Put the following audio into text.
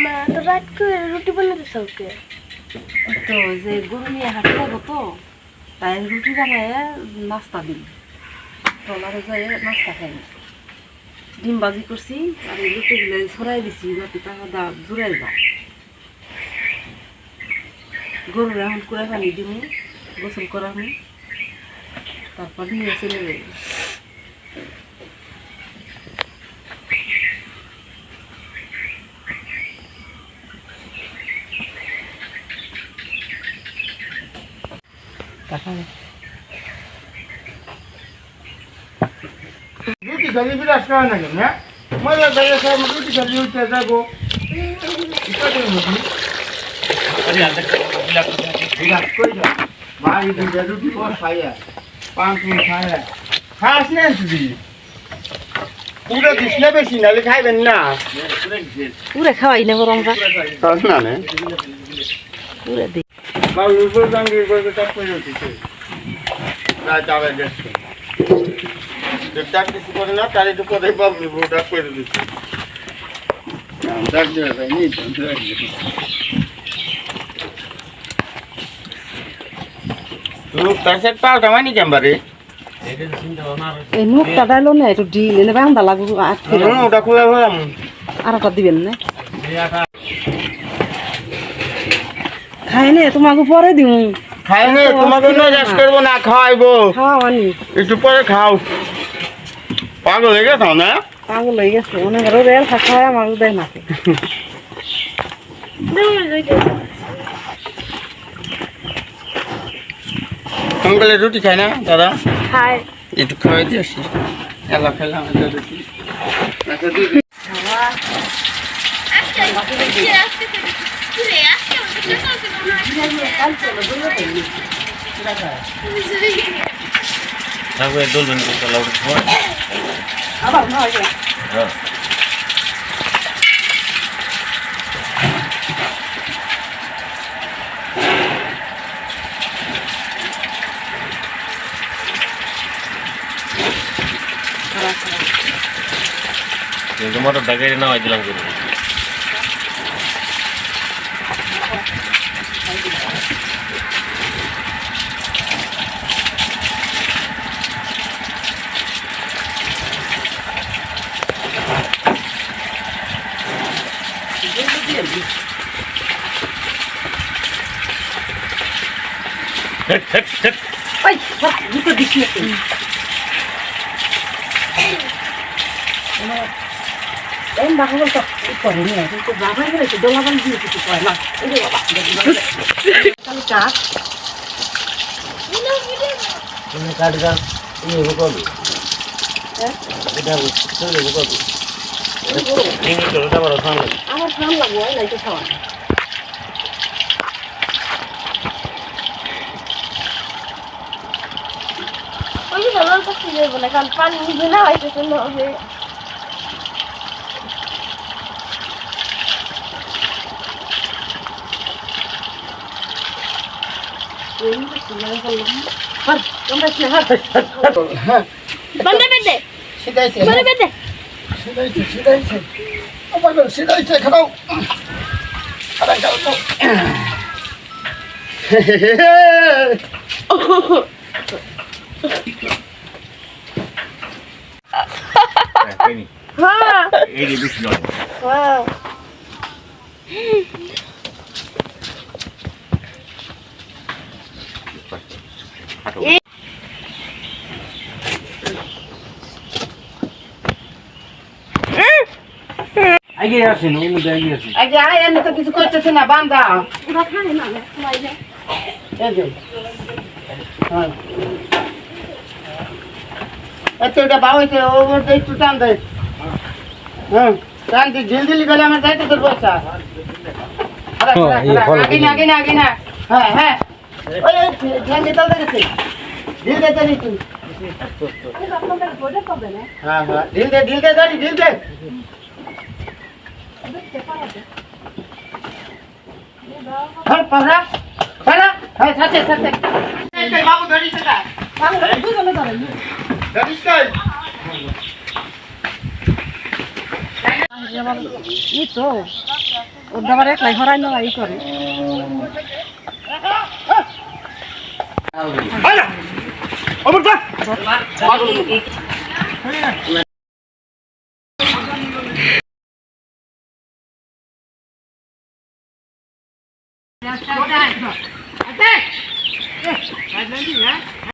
মা তো রাত করে রুটি বানাতে চাওকে তো যে গরু নিয়ে হাঁটতে যাবো তো তাই রুটি বানায় নাস্তা দিই টলারে যায় নাস্তা খাই ডিম বাজি করছি আর এই রুটিগুলো ছড়াই দিছি যাতে টাকা দা জুড়াই যায় গরুর এখন কুড়া পানি দিমু গোসল করামু তারপর নিয়ে চলে যাই রুটি খালি বিরাজ করে না কেন হ্যাঁ মজা দাঁড়িয়ে সব রুটি খালি উঠতে যাবো বিরাজ করে যা ভাই রুটি বস খাইয়া পাঁচ মিনিট খাইয়া খাস না তুই পুরো দিস না বেশি নাহলে খাইবেন না পুরে খাওয়াই না বরং খাস না নে পুরে দিই বাবু উপর সঙ্গে করে কাজ করে উঠেছে না যাবে দেখছি ডাক কিছু করে না তার একটু পরে বাবু ডাক করে দিচ্ছে ডাক দেওয়া যায় নি লোক তার সাথে পাল্টা মানি ক্যাম্বারে এই নুকটা ডাইলো না একটু ডিল এনে বান্দা লাগবে আটকে ওটা খুলে হলাম আর একটা দিবেন না খাই নে তোমাকে পরে দিমু খাই নে তোমাকে নজাস করবো না খাওয়াইবো খাওয়ানি একটু পরে খাও পাগল হয়ে গেছো না পাগল হয়ে গেছে অনেক আরো রেল খাওয়ায় আমাকে দেয় না সকালে রুটি খাই না দাদা খায় একটু খাওয়াই দিয়ে আসি এলা খেলাম রুটি আবার না হয় মোটর দাগাই না হয় দিলাম করে ওই দুটো দিছি একটু em bà không có còn này thì bà phải cái đồ làm gì thì phải là cái đồ bạn ăn cá তুমি কাট গান এই করবে এটা চলে করবে এই নিচটা বড় সামনে আমার খান লাগবে এই লাইতে খাওয়া ওই ভালো করতে যাবো না কারণ পানি নিবে না হয়তো কোনো হবে বন্ধ বেদে সিধাইছে বন্ধ বেদে সিধাইছে ও পাগল সিধাইছে খাও আরে যাও তো হ্যাঁ এই যে বেশি নয় হ্যাঁ আগে আসেন ওই মধ্যে আগে আসেন আগে আয় আমি তো কিছু করতেছি না বান্দা পুরো খায় না সবাই যায় এই যে হ্যাঁ আচ্ছা এটা বাবা হইছে ওর একটু টান দে হ্যাঁ টান দি ঢিল গেলে আমার যাইতে তোর পয়সা আগে না হ্যাঁ হ্যাঁ ওই ধ্যান দিতে গেছে ঢিল দে জানি তুই আপনাদের গোটা পাবে না হ্যাঁ হ্যাঁ ঢিল দে জানি ঢিল দে হ্যাঁ পারা হ্যাঁ সাথে বাবু ধরিস না বাবু দুজনে ধরেন ধরিস আবার ই তো ওর আবার একলাই হরাই না ই করে